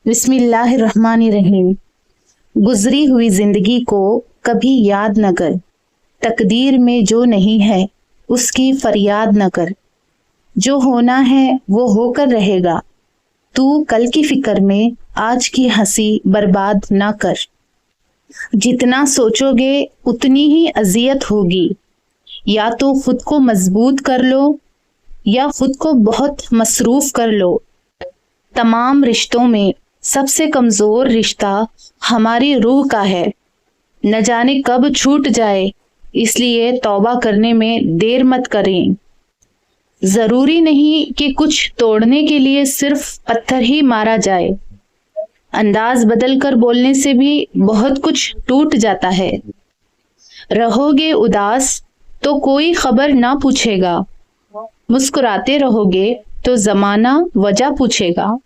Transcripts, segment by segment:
बिस्मिल्लाहिर्रहमानिर्रहीम। गुजरी हुई जिंदगी को कभी याद न कर, तकदीर में जो नहीं है उसकी फरियाद न कर। जो होना है वो होकर रहेगा, तू कल की फिक्र में आज की हंसी बर्बाद ना कर। जितना सोचोगे उतनी ही अजियत होगी। या तो खुद को मजबूत कर लो या खुद को बहुत मसरूफ कर लो। तमाम रिश्तों में सबसे कमजोर रिश्ता हमारी रूह का है। न जाने कब छूट जाए, इसलिए तौबा करने में देर मत करें। जरूरी नहीं कि कुछ तोड़ने के लिए सिर्फ पत्थर ही मारा जाए। अंदाज बदल कर बोलने से भी बहुत कुछ टूट जाता है। रहोगे उदास तो कोई खबर ना पूछेगा, मुस्कुराते रहोगे तो जमाना वजह पूछेगा।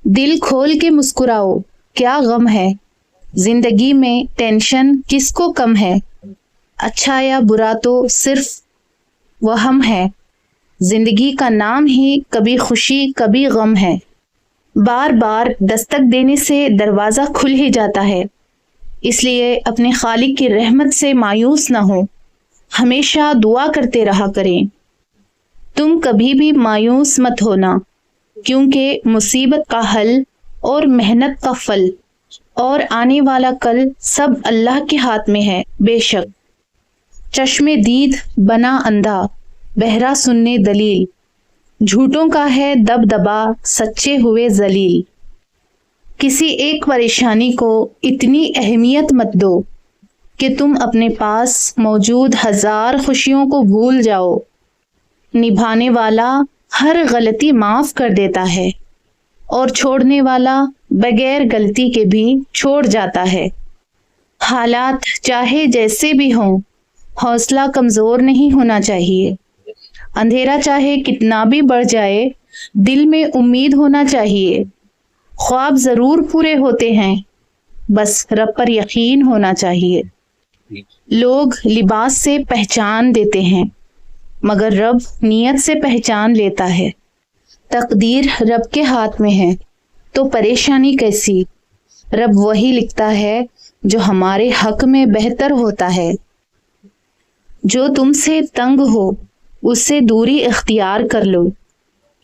दिल खोल के मुस्कुराओ, क्या गम है, जिंदगी में टेंशन किसको कम है। अच्छा या बुरा तो सिर्फ वहम है, जिंदगी का नाम ही कभी खुशी कभी गम है। बार बार दस्तक देने से दरवाजा खुल ही जाता है, इसलिए अपने खालिक की रहमत से मायूस ना हो, हमेशा दुआ करते रहा करें। तुम कभी भी मायूस मत होना, क्योंकि मुसीबत का हल और मेहनत का फल और आने वाला कल सब अल्लाह के हाथ में है। बेशक चश्मे दीद बना अंधा, बहरा सुनने दलील, झूठों का है दबदबा सच्चे हुए जलील। किसी एक परेशानी को इतनी अहमियत मत दो कि तुम अपने पास मौजूद हजार खुशियों को भूल जाओ। निभाने वाला हर गलती माफ कर देता है और छोड़ने वाला बगैर गलती के भी छोड़ जाता है। हालात चाहे जैसे भी हों, हौसला कमजोर नहीं होना चाहिए। अंधेरा चाहे कितना भी बढ़ जाए, दिल में उम्मीद होना चाहिए। ख्वाब जरूर पूरे होते हैं, बस रब पर यकीन होना चाहिए। लोग लिबास से पहचान देते हैं, मगर रब नियत से पहचान लेता है। तकदीर रब के हाथ में है तो परेशानी कैसी, रब वही लिखता है जो हमारे हक में बेहतर होता है। जो तुमसे तंग हो उससे दूरी इख्तियार कर लो,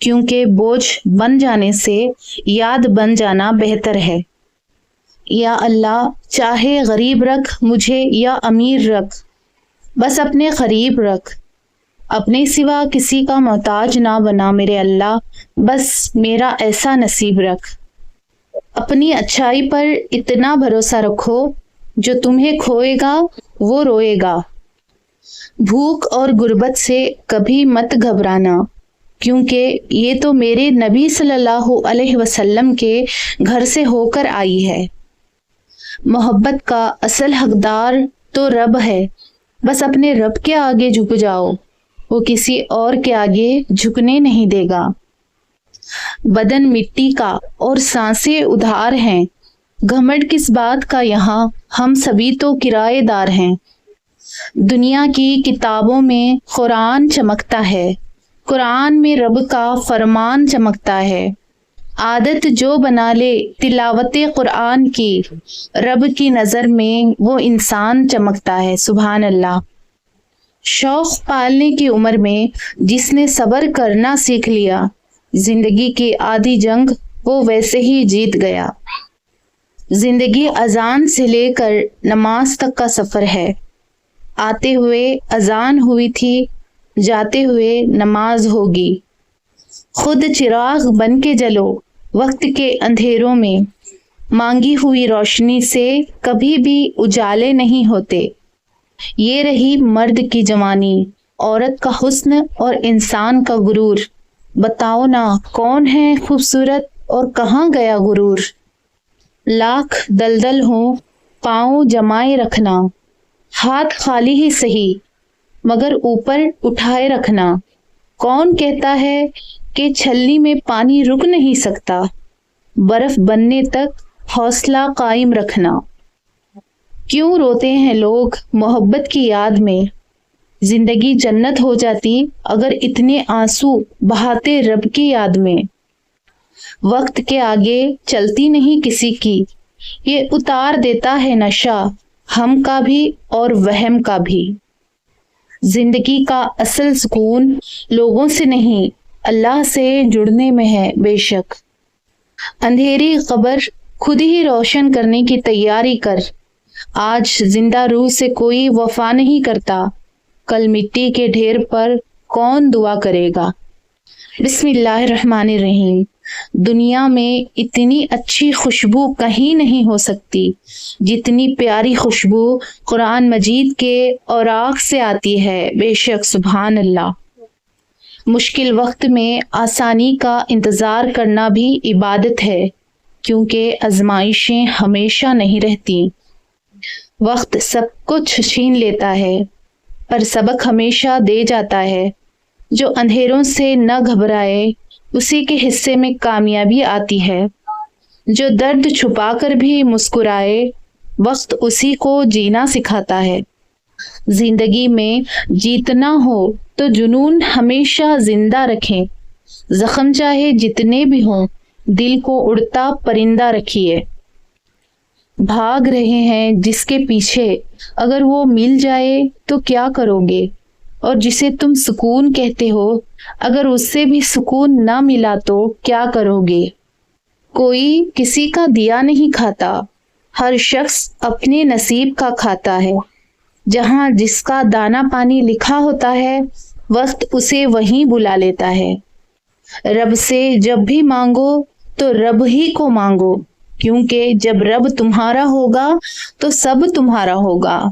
क्योंकि बोझ बन जाने से याद बन जाना बेहतर है। या अल्लाह, चाहे गरीब रख मुझे या अमीर रख, बस अपने करीब रख। अपने सिवा किसी का मोहताज ना बना मेरे अल्लाह, बस मेरा ऐसा नसीब रख। अपनी अच्छाई पर इतना भरोसा रखो, जो तुम्हें खोएगा वो रोएगा। भूख और गुर्बत से कभी मत घबराना, क्योंकि ये तो मेरे नबी सल्लल्लाहु अलैहि वसल्लम के घर से होकर आई है। मोहब्बत का असल हकदार तो रब है, बस अपने रब के आगे झुक जाओ, वो किसी और के आगे झुकने नहीं देगा। बदन मिट्टी का और सांसें उधार हैं, घमंड किस बात का यहाँ, हम सभी तो किराएदार हैं। दुनिया की किताबों में कुरान चमकता है, कुरान में रब का फरमान चमकता है। आदत जो बना ले तिलावते कुरान की, रब की नज़र में वो इंसान चमकता है। सुभान अल्लाह। शौक पालने की उम्र में जिसने सब्र करना सीख लिया, जिंदगी की आधी जंग वो वैसे ही जीत गया। जिंदगी अजान से लेकर नमाज तक का सफर है। आते हुए अजान हुई थी, जाते हुए नमाज होगी। खुद चिराग बन के जलो वक्त के अंधेरों में, मांगी हुई रोशनी से कभी भी उजाले नहीं होते। ये रही मर्द की जवानी, औरत का हुस्न और इंसान का गुरूर। बताओ ना कौन है खूबसूरत और कहाँ गया गुरूर। लाख दलदल हो पाँव जमाए रखना, हाथ खाली ही सही मगर ऊपर उठाए रखना। कौन कहता है कि छलनी में पानी रुक नहीं सकता, बर्फ बनने तक हौसला कायम रखना। क्यों रोते हैं लोग मोहब्बत की याद में, जिंदगी जन्नत हो जाती अगर इतने आंसू बहाते रब की याद में। وقت کے آگے چلتی نہیں کسی کی، یہ اتار دیتا ہے نشہ ہم کا بھی اور وہم کا بھی۔ زندگی کا اصل سکون لوگوں سے نہیں اللہ سے جڑنے میں ہے بے شک۔ اندھیری قبر خود ہی روشن کرنے کی تیاری کر، آج زندہ روح سے کوئی وفا نہیں کرتا، کل مٹی کے ڈھیر پر کون دعا کرے گا۔ بسم اللہ الرحمن الرحیم۔ دنیا میں اتنی اچھی خوشبو کہیں نہیں ہو سکتی جتنی پیاری خوشبو قرآن مجید کے اوراق سے آتی ہے، بے شک سبحان اللہ۔ مشکل وقت میں آسانی کا انتظار کرنا بھی عبادت ہے، کیونکہ آزمائشیں ہمیشہ نہیں رہتی۔ وقت سب کچھ چھین لیتا ہے پر سبق ہمیشہ دے جاتا ہے۔ جو اندھیروں سے نہ گھبرائے اسی کے حصے میں کامیابی آتی ہے۔ جو درد چھپا کر بھی مسکرائے وقت اسی کو جینا سکھاتا ہے۔ زندگی میں جیتنا ہو تو جنون ہمیشہ زندہ رکھیں، زخم چاہے جتنے بھی ہوں دل کو اڑتا پرندہ رکھیے۔ بھاگ رہے ہیں جس کے پیچھے، اگر وہ مل جائے تو کیا کرو گے؟ اور جسے تم سکون کہتے ہو اگر اس سے بھی سکون نہ ملا تو کیا کرو گے؟ کوئی کسی کا دیا نہیں کھاتا، ہر شخص اپنے نصیب کا کھاتا ہے۔ جہاں جس کا دانا پانی لکھا ہوتا ہے وقت اسے وہیں بلا لیتا ہے۔ رب سے جب بھی مانگو تو رب ہی کو مانگو، کیونکہ جب رب تمہارا ہوگا تو سب تمہارا ہوگا۔